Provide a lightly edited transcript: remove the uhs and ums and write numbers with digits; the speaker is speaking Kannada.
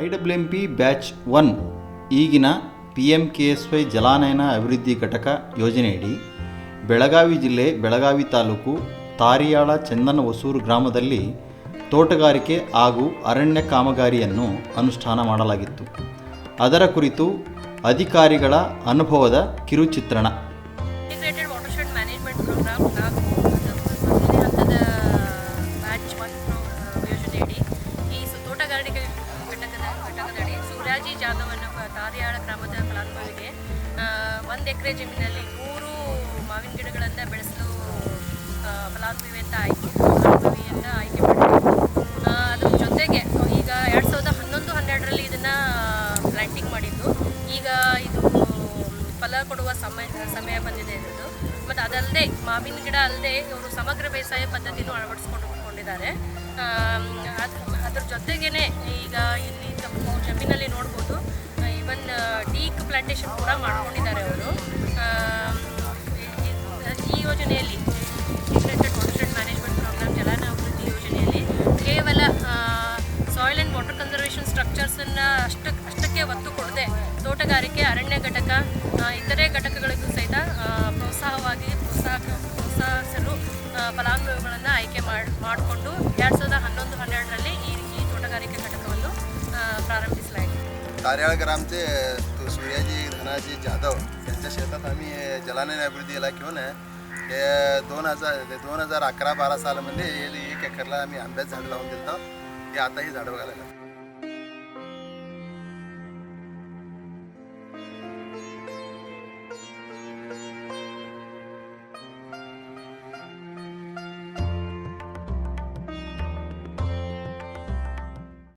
IWMP ಬ್ಯಾಚ್ 1 ಈಗಿನ PMKSY ಜಲಾನಯನ ಅಭಿವೃದ್ಧಿ ಘಟಕ ಯೋಜನೆಯಡಿ ಬೆಳಗಾವಿ ಜಿಲ್ಲೆ ಬೆಳಗಾವಿ ತಾಲೂಕು ತಾರಿಯಾಳ ಚಂದನ ಹೊಸೂರು ಗ್ರಾಮದಲ್ಲಿ ತೋಟಗಾರಿಕೆ ಹಾಗೂ ಅರಣ್ಯ ಕಾಮಗಾರಿಯನ್ನು ಅನುಷ್ಠಾನ ಮಾಡಲಾಗಿತ್ತು. ಅದರ ಕುರಿತು ಅಧಿಕಾರಿಗಳ ಅನುಭವದ ಕಿರುಚಿತ್ರಣ. ಇಂಟಿಗ್ರೇಟೆಡ್ ವಾಟರ್ಶೆಡ್ ಮ್ಯಾನೇಜ್ಮೆಂಟ್ ಪ್ರೋಗ್ರಾಮ್ ಮೊದಲನೇ ಹಂತದ ಬ್ಯಾಚ್ 1 ಯೋಜನೆಯಡಿ ಈ ತೋಟಗಾರಿಕೆ ಘಟಕದಡಿ ಸೂರ್ಯಾಜಿ ಜಾಧವ್ ಅನ್ನೋ ತಾರಿಯಾಳ ಗ್ರಾಮದ ಫಲಾನುಭವಿಗೆ 1 ಎಕರೆ ಜಮೀನಲ್ಲಿ 3 ಮಾವಿನ ಗಿಡಗಳನ್ನು ಬೆಳೆಸಲು ಫಲಾನುಭವಿಯಿಂದ ಆಯ್ಕೆ ಮಾಡಿದ್ರು. ಅದ್ರ ಜೊತೆಗೆ ಈಗ 2011-12ರಲ್ಲಿ ಇದನ್ನು ಪ್ಲ್ಯಾಂಟಿಂಗ್ ಮಾಡಿದ್ದು. ಈಗ ಇದು ಫಲ ಕೊಡುವ ಸಮಯ ಬಂದಿದೆ ಇರೋದು. ಮತ್ತು ಅದಲ್ಲದೆ ಮಾವಿನ ಗಿಡ ಅಲ್ಲದೆ ಇವರು ಸಮಗ್ರ ಬೇಸಾಯ ಪದ್ಧತಿನೂ ಅಳವಡಿಸ್ಕೊಂಡಿದ್ದಾರೆ. ಅದ್ರ ಜೊತೆಗೇ ಈಗ ಇಲ್ಲಿ ಜಮೀನಲ್ಲಿ ನೋಡ್ಬೋದು, ಈವನ್ ಟೀಕ್ ಪ್ಲಾಂಟೇಶನ್ ಕೂಡ ಮಾಡ್ಕೊಂಡಿದ್ದಾರೆ ಅವರು. ಈ ಯೋಜನೆಯಲ್ಲಿ ಇಂಟಿಗ್ರೇಟೆಡ್ ವಾಟರ್ಶೆಡ್ ಮ್ಯಾನೇಜ್ಮೆಂಟ್ ಪ್ರೋಗ್ರಾಮ್ ಜಲಾನಯನ ಅಭಿವೃದ್ಧಿ ಯೋಜನೆಯಲ್ಲಿ ಕೇವಲ ಸಾಯಿಲ್ ಆ್ಯಂಡ್ ವಾಟರ್ ಕನ್ಸರ್ವೇಷನ್ ಸ್ಟ್ರಕ್ಚರ್ಸನ್ನು ಅಷ್ಟಕ್ಕೆ ಒತ್ತು ಕೊಡದೆ ತೋಟಗಾರಿಕೆ ಅರಣ್ಯ ಘಟಕ ಇತರೆ ಘಟಕಗಳಿಗೂ ಸಹಿತ ಪ್ರೋತ್ಸಾಹಿಸಲು ಫಲಾನುಭವಿಗಳನ್ನು ಆಯ್ಕೆ ಮಾಡಿಕೊಂಡು 2011-12ರಲ್ಲಿ ಈ तोटगारिके घटकವನ್ನು प्रारंभिಸಲಾಯಿತು. तारियाळ ग्रामचे सूर्याजी धनाजी जाधव यांच्या शेतात आम्ही जलानयन अभिवृद्धी इलाख्याने 2011-12 सालामध्ये 1 एकरला आम्ही आंब्याचं झाड लावून दिलं. हे आता ही झाडं बघायला